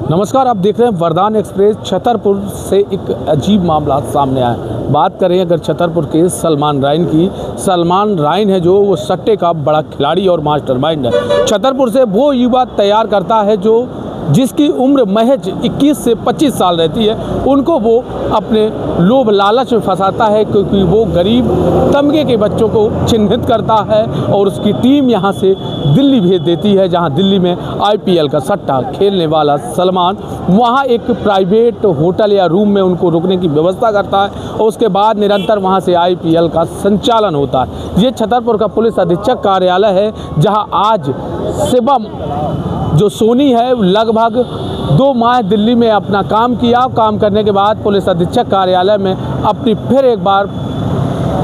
नमस्कार, आप देख रहे हैं वरदान एक्सप्रेस। छतरपुर से एक अजीब मामला सामने आया है। बात करें अगर छतरपुर के सलमान राइन की। सलमान राइन है जो वो सट्टे का बड़ा खिलाड़ी और मास्टरमाइंड है। छतरपुर से वो युवा तैयार करता है जिसकी उम्र महज 21 से 25 साल रहती है। उनको वो अपने लोभ लालच में फंसाता है, क्योंकि वो गरीब तबके के बच्चों को चिन्हित करता है और उसकी टीम यहाँ से दिल्ली भेज देती है, जहाँ दिल्ली में IPL का सट्टा खेलने वाला सलमान वहाँ एक प्राइवेट होटल या रूम में उनको रुकने की व्यवस्था करता है और उसके बाद निरंतर वहाँ से IPL का संचालन होता है। ये छतरपुर का पुलिस अधीक्षक कार्यालय है, जहाँ आज शिवम जो सोनी है लगभग 2 माह दिल्ली में अपना काम किया। काम करने के बाद पुलिस अधीक्षक कार्यालय में अपनी फिर एक बार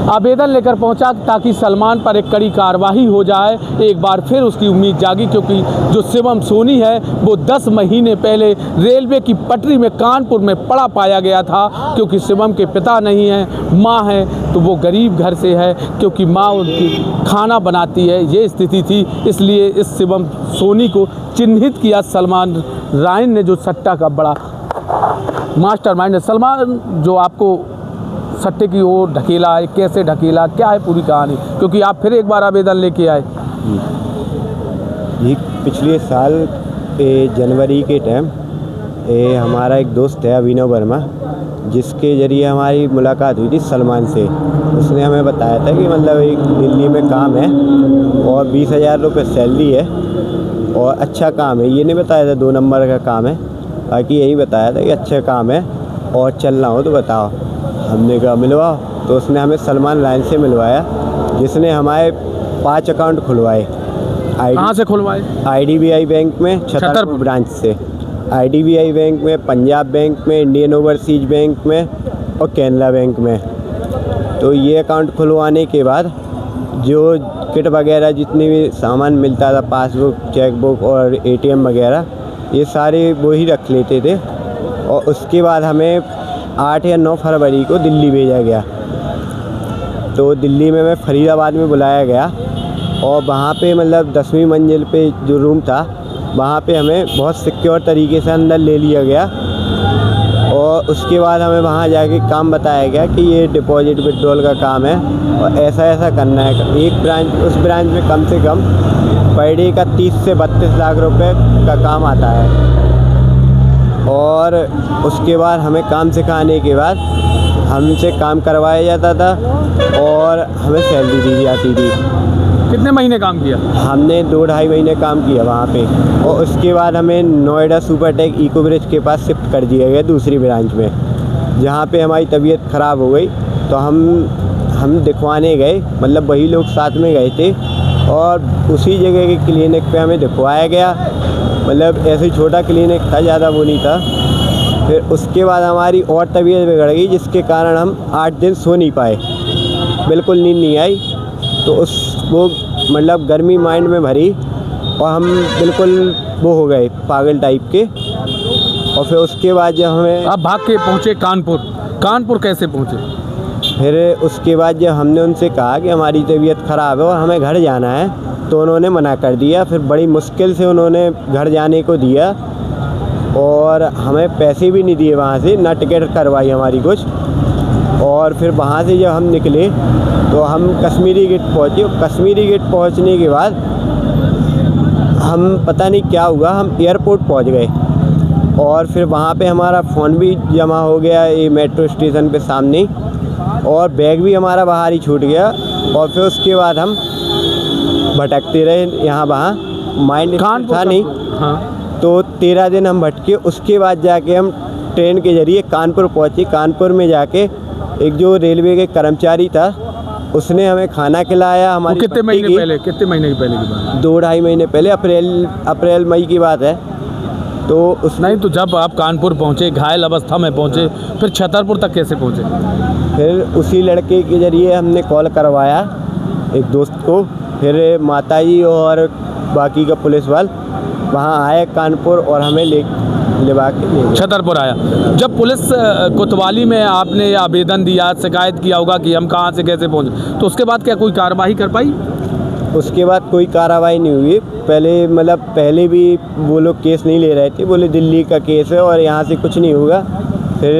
आवेदन लेकर पहुंचा ताकि सलमान पर एक कड़ी कार्रवाई हो जाए। एक बार फिर उसकी उम्मीद जागी, क्योंकि जो शिवम सोनी है वो 10 महीने पहले रेलवे की पटरी में कानपुर में पड़ा पाया गया था। क्योंकि शिवम के पिता नहीं हैं, माँ है, तो वो गरीब घर से है, क्योंकि माँ उनकी खाना बनाती है, ये स्थिति थी। इसलिए इस शिवम सोनी को चिन्हित किया सलमान राइन ने, जो सट्टा का बड़ा मास्टरमाइंड है। सलमान जो आपको सट्टे की ओर ढकेला है, कैसे ढकेला, क्या है पूरी कहानी, क्योंकि आप फिर एक बार आवेदन लेके आए? ये पिछले साल जनवरी के टाइम हमारा एक दोस्त है अभिनव वर्मा, जिसके ज़रिए हमारी मुलाकात हुई थी सलमान से। उसने हमें बताया था कि मतलब एक दिल्ली में काम है और 20,000 रुपये सैलरी है और अच्छा काम है। ये नहीं बताया था 2 नंबर का काम है, बाकी यही बताया था कि अच्छा काम है और चलना हो तो बताओ। हमने कहा मिलवाओ, तो उसने हमें सलमान राइन से मिलवाया, जिसने हमारे 5 अकाउंट खुलवाए। कहाँ से खुलवाए? IDBI बैंक में छतरपुर ब्रांच से, IDBI बैंक में, पंजाब बैंक में, इंडियन ओवरसीज बैंक में और कैनरा बैंक में। तो ये अकाउंट खुलवाने के बाद जो किट वगैरह जितनी भी सामान मिलता था, पासबुक, चेकबुक और ATM वगैरह, ये सारे वो ही रख लेते थे। और उसके बाद हमें 8 या 9 फरवरी को दिल्ली भेजा गया। तो दिल्ली में मैं फरीदाबाद में बुलाया गया और वहाँ पे मतलब 10वीं मंजिल पे जो रूम था, वहाँ पे हमें बहुत सिक्योर तरीके से अंदर ले लिया गया। और उसके बाद हमें वहाँ जाके काम बताया गया कि ये डिपॉजिट विड्रॉल का काम है और ऐसा ऐसा करना है। एक ब्रांच, उस ब्रांच में कम से कम पर डे का 30 से 32 लाख रुपए का काम आता है। और उसके बाद हमें काम सिखाने के बाद हमसे काम करवाया जाता था और हमें सैलरी दी जाती थी। कितने महीने काम किया? हमने 2-2.5 महीने काम किया वहाँ पे। और उसके बाद हमें नोएडा सुपरटेक इको ब्रिज के पास शिफ्ट कर दिया गया दूसरी ब्रांच में, जहाँ पे हमारी तबीयत ख़राब हो गई। तो हम दिखवाने गए, मतलब वही लोग साथ में गए थे और उसी जगह के क्लिनिक पे हमें दिखवाया गया। मतलब ऐसे ही छोटा क्लिनिक था, ज़्यादा वो नहीं था। फिर उसके बाद हमारी और तबीयत बिगड़ गई, जिसके कारण हम 8 दिन सो नहीं पाए, बिल्कुल नींद नहीं आई। तो वो मतलब गर्मी माइंड में भरी और हम बिल्कुल वो हो गए पागल टाइप के। और फिर उसके बाद जब हमें आप भाग के पहुँचे कानपुर कैसे पहुँचे? फिर उसके बाद जब हमने उनसे कहा कि हमारी तबीयत ख़राब है और हमें घर जाना है, तो उन्होंने मना कर दिया। फिर बड़ी मुश्किल से उन्होंने घर जाने को दिया और हमें पैसे भी नहीं दिए वहाँ से, ना टिकट करवाई हमारी कुछ। और फिर वहाँ से जब हम निकले तो हम कश्मीरी गेट पहुँचे। कश्मीरी गेट पहुँचने के बाद हम पता नहीं क्या हुआ, हम एयरपोर्ट पहुँच गए और फिर वहाँ पे हमारा फ़ोन भी जमा हो गया ये मेट्रो स्टेशन पे सामने, और बैग भी हमारा बाहर ही छूट गया। और फिर उसके बाद हम भटकते रहे यहाँ वहाँ, माइंड था नहीं। हाँ। तो 13 दिन हम भटके। उसके बाद जाके हम ट्रेन के ज़रिए कानपुर पहुँचे। कानपुर में जाके एक जो रेलवे के कर्मचारी था, उसने हमें खाना खिलाया। हमारी कितने महीने की पहले की बात? 2-2.5 महीने पहले, अप्रैल मई की बात है। तो नहीं, तो जब आप कानपुर पहुँचे, घायल अवस्था में पहुँचे, फिर छतरपुर तक कैसे पहुँचे? फिर उसी लड़के के ज़रिए हमने कॉल करवाया एक दोस्त को। फिर माताजी और बाकी का पुलिस वाल वहाँ आए कानपुर और हमें लेवा के छतरपुर आया। जब पुलिस कोतवाली में आपने आवेदन दिया, शिकायत किया होगा कि हम कहाँ से कैसे पहुँचे, तो उसके बाद क्या कोई कार्रवाई कर पाई? उसके बाद कोई कार्रवाई नहीं हुई। पहले भी वो लोग केस नहीं ले रहे थे, बोले दिल्ली का केस है और यहाँ से कुछ नहीं होगा। फिर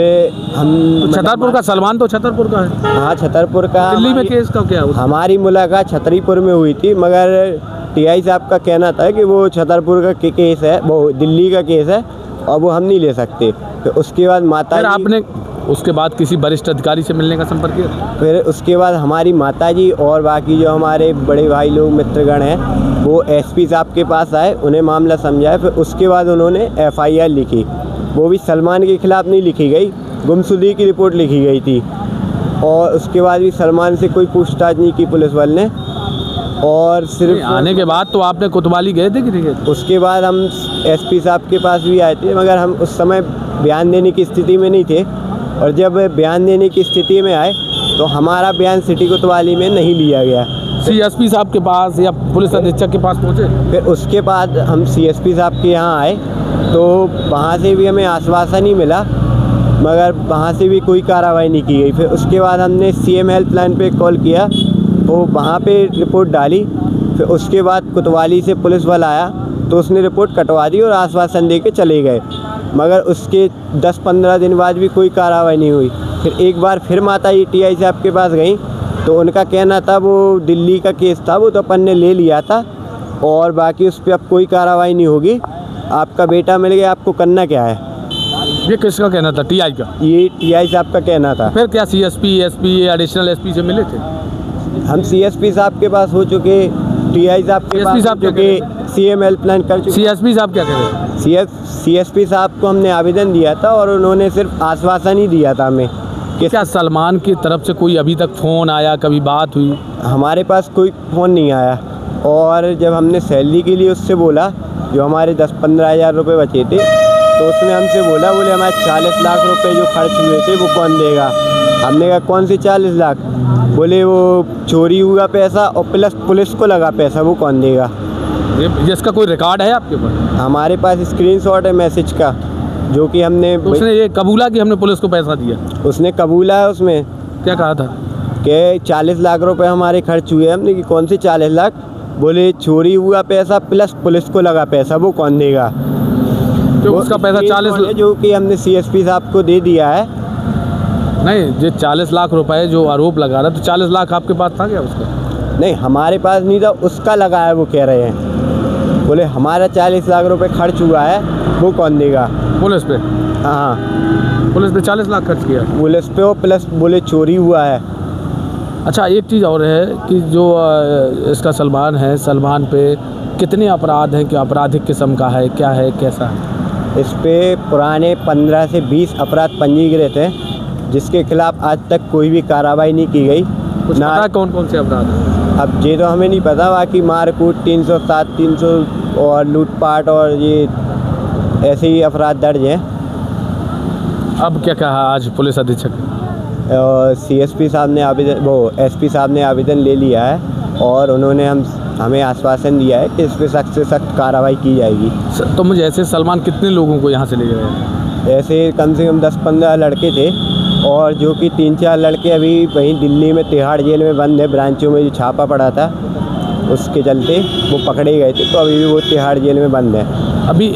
हम तो छतरपुर का सलमान तो छतरपुर का है। हाँ, छतरपुर का। दिल्ली में केस का क्या हुआ? हमारी मुलाकात छतरपुर में हुई थी, मगर टीआई साहब का कहना था कि वो छतरपुर का केस है, वो दिल्ली का केस है और वो हम नहीं ले सकते। फिर उसके बाद फिर आपने उसके बाद किसी वरिष्ठ अधिकारी से मिलने का संपर्क किया? फिर उसके बाद हमारी माताजी और बाकी जो हमारे बड़े भाई लोग मित्रगण हैं वो एसपी साहब के पास आए, उन्हें मामला समझाया। फिर उसके बाद उन्होंने एफआईआर लिखी। वो भी सलमान के खिलाफ नहीं लिखी गई, गुमशुदगी की रिपोर्ट लिखी गई थी। और उसके बाद भी सलमान से कोई पूछताछ नहीं की पुलिस वाले ने। और सिर्फ आने के बाद तो आपने कोतवाली गए थे कि नहीं गए? उसके बाद हम एसपी साहब के पास भी आए थे, मगर हम उस समय बयान देने की स्थिति में नहीं थे। और जब बयान देने की स्थिति में आए तो हमारा बयान सिटी कोतवाली में नहीं लिया गया। सीएसपी साहब के पास या पुलिस अधीक्षक के पास पहुँचे? फिर उसके बाद हम सीएसपी साहब के यहाँ आए तो वहाँ से भी हमें आश्वासन ही मिला, मगर वहाँ से भी कोई कार्रवाई नहीं की गई। फिर उसके बाद हमने सीएम हेल्पलाइन पे कॉल किया, तो वहाँ पे रिपोर्ट डाली। फिर उसके बाद कोतवाली से पुलिस वाला आया तो उसने रिपोर्ट कटवा दी और आश्वासन दे के चले गए, मगर उसके 10-15 दिन बाद भी कोई कार्रवाई नहीं हुई। फिर एक बार फिर माता जी टीआई साहब के पास गई तो उनका कहना था वो दिल्ली का केस था, वो तो अपन ने ले लिया था और बाकी उस पर अब कोई कार्रवाई नहीं होगी। आपका बेटा मिल गया, आपको करना क्या है? ये किसका कहना था? टीआई का? ये टीआई साहब का कहना था। फिर क्या सीएसपी, एसपी, एडिशनल एसपी से मिले थे? हम सीएसपी साहब के पास हो चुके, टीआई साहब के पास हो चुके, सीएम हेल्पलाइन कर चुके। सीएसपी साहब क्या कह रहे हैं? सीएसपी साहब को हमने आवेदन दिया था और उन्होंने सिर्फ आश्वासन ही दिया था हमें कि क्या सलमान की तरफ से कोई अभी तक फ़ोन आया, कभी बात हुई? हमारे पास कोई फ़ोन नहीं आया। और जब हमने सैलरी के लिए उससे बोला, जो हमारे 10-15 हज़ार रुपये बचे थे, तो उसने हमसे बोले हमारे 40 लाख रुपए जो खर्च हुए थे वो कौन देगा? हमने कहा कौन से 40 लाख? बोले वो चोरी हुआ पैसा और प्लस पुलिस को लगा पैसा, वो कौन देगा? इसका कोई रिकॉर्ड है आपके पास? हमारे पास स्क्रीनशॉट है मैसेज का, जो कि हमने तो उसने ये कबूला कि हमने पुलिस को पैसा दिया? उसने कबूला है। उसमें क्या कहा था? कि 40 लाख रुपए हमारे खर्च हुए। हमने कि कौन से 40 लाख? बोले चोरी हुआ पैसा प्लस पुलिस को लगा पैसा, वो कौन देगा? तो उसका पैसा 40 जो कि हमने सीएसपी साहब को दे दिया है। नहीं, जो 40 लाख रुपए जो आरोप लगा रहा, तो 40 लाख आपके पास था क्या उसका? नहीं, हमारे पास नहीं था, उसका लगा है, वो कह रहे हैं। बोले हमारा 40 लाख रुपए खर्च हुआ है, वो कौन देगा? पुलिस पे? हाँ, पुलिस पे 40 लाख खर्च किया? पुलिस पे और प्लस बोले चोरी हुआ है। अच्छा, एक चीज़ और है कि जो इसका सलमान है, सलमान पे कितने अपराध हैं? क्या आपराधिक किस्म का है, क्या है, कैसा है? इस पे पुराने 15 से 20 अपराध पंजीकृत हैं, जिसके खिलाफ आज तक कोई भी कार्रवाई नहीं की गई। कुछ पता है कौन कौन से अपराध हैं? अब ये तो हमें नहीं पता, बाकी मारकूट 307, 300 और लूटपाट और ये ऐसे ही अपराध दर्ज हैं। अब क्या कहा आज पुलिस अधीक्षक? सीएसपी साहब ने एसपी साहब ने आवेदन ले लिया है और उन्होंने हमें आश्वासन दिया है कि इस पर सख्त से सख्त कार्रवाई की जाएगी। तो मुझे ऐसे सलमान कितने लोगों को यहाँ से ले गए हैं? ऐसे कम से कम 10-15 लड़के थे और जो कि 3-4 लड़के अभी वहीं दिल्ली में तिहाड़ जेल में बंद है। ब्रांचों में जो छापा पड़ा था उसके चलते वो पकड़े गए थे, तो अभी भी वो तिहाड़ जेल में बंद है। अभी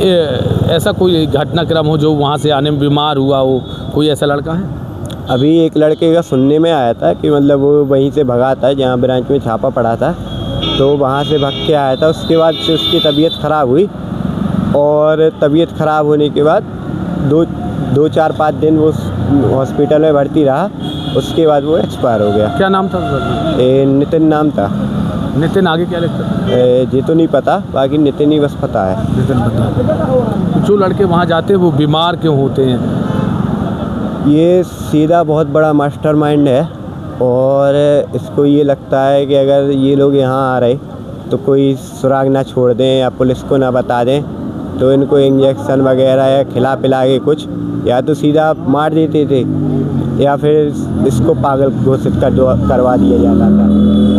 ऐसा कोई घटनाक्रम हो जो वहाँ से आने में बीमार हुआ हो, कोई ऐसा लड़का है? अभी एक लड़के का सुनने में आया था कि मतलब वो वहीं से भगा था जहाँ ब्रांच में छापा पड़ा था, तो वहाँ से भाग के आया था। उसके बाद से उसकी तबीयत ख़राब हुई और तबीयत ख़राब होने के बाद 2-4-5 दिन वो हॉस्पिटल में भर्ती रहा। उसके बाद वो एक्सपायर हो गया। क्या नाम था उसका? नितिन नाम था। नितिन आगे क्या लिखता है? ये तो नहीं पता, बाकी नितिन ही बस पता है। नितिन पता। जो लड़के वहाँ जाते हैं वो बीमार क्यों होते हैं? ये सीधा बहुत बड़ा मास्टरमाइंड है और इसको ये लगता है कि अगर ये लोग यहाँ आ रहे तो कोई सुराग ना छोड़ दें या पुलिस को ना बता दें, तो इनको इंजेक्शन वगैरह या खिला पिला के कुछ या तो सीधा मार देते थे या फिर इसको पागल घोषित करवा दिया जाता था।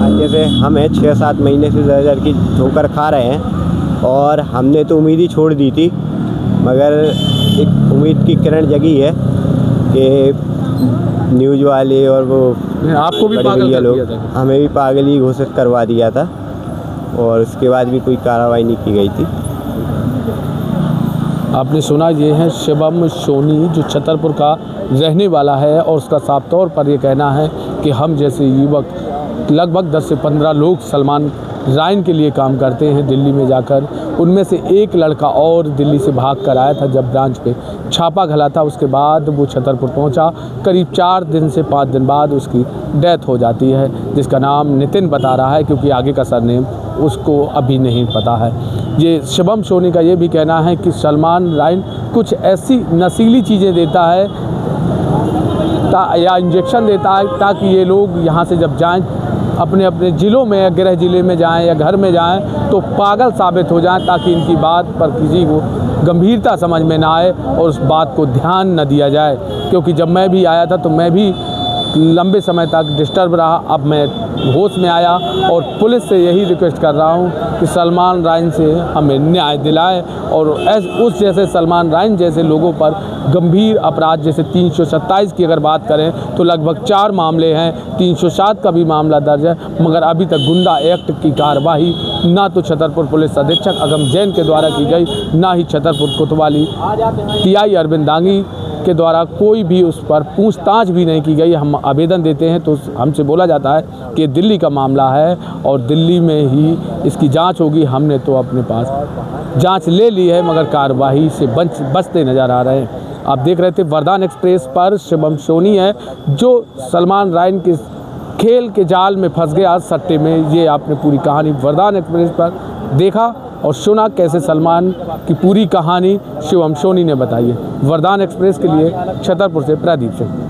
आज जैसे हमें 6-7 महीने से दर की ठोकर खा रहे हैं और हमने तो उम्मीद ही छोड़ दी थी, मगर एक उम्मीद की किरण जगी है कि न्यूज़ वाले और वो आपको भी पागल कर दिया था? हमें भी पागल ही घोषित करवा दिया था। और उसके बाद भी कोई कार्रवाई नहीं की गई थी। आपने सुना, ये है शिवम सोनी जो छतरपुर का रहने वाला है और उसका साफ तौर पर ये कहना है कि हम जैसे युवक लगभग 10 से 15 लोग सलमान राइन के लिए काम करते हैं दिल्ली में जाकर। उनमें से एक लड़का और दिल्ली से भाग कर आया था जब ब्रांच पे छापा घला था। उसके बाद वो छतरपुर पहुंचा। करीब 4 दिन से 5 दिन बाद उसकी डेथ हो जाती है, जिसका नाम नितिन बता रहा है, क्योंकि आगे का सरनेम उसको अभी नहीं पता है। ये शिवम सोनी का ये भी कहना है कि सलमान राइन कुछ ऐसी नशीली चीज़ें देता है या इंजेक्शन देता है ताकि ये लोग यहाँ से जब जाएं अपने अपने ज़िलों में या गृह ज़िले में जाएं या घर में जाएं तो पागल साबित हो जाएं, ताकि इनकी बात पर किसी को गंभीरता समझ में ना आए और उस बात को ध्यान न दिया जाए। क्योंकि जब मैं भी आया था तो मैं भी लंबे समय तक डिस्टर्ब रहा। अब मैं होश में आया और पुलिस से यही रिक्वेस्ट कर रहा हूं कि सलमान राइन से हमें न्याय दिलाए और उस जैसे सलमान राइन जैसे लोगों पर गंभीर अपराध, जैसे 327 की अगर बात करें तो लगभग 4 मामले हैं, 307 का भी मामला दर्ज है, मगर अभी तक गुंडा एक्ट की कार्रवाई ना तो छतरपुर पुलिस अधीक्षक अगम जैन के द्वारा की गई, ना ही छतरपुर कोतवाली टीआई अरविंद दांगी के द्वारा कोई भी उस पर पूछताछ भी नहीं की गई। हम आवेदन देते हैं तो हमसे बोला जाता है कि दिल्ली का मामला है और दिल्ली में ही इसकी जांच होगी। हमने तो अपने पास जांच ले ली है, मगर कार्रवाई से बचते नज़र आ रहे हैं। आप देख रहे थे वरदान एक्सप्रेस पर शिवम सोनी है जो सलमान राइन के खेल के जाल में फंस गया सट्टे में। ये आपने पूरी कहानी वरदान एक्सप्रेस पर देखा और सुना कैसे सलमान की पूरी कहानी शिवम सोनी ने बताई है। वरदान एक्सप्रेस के लिए छतरपुर से प्रदीप सिंह।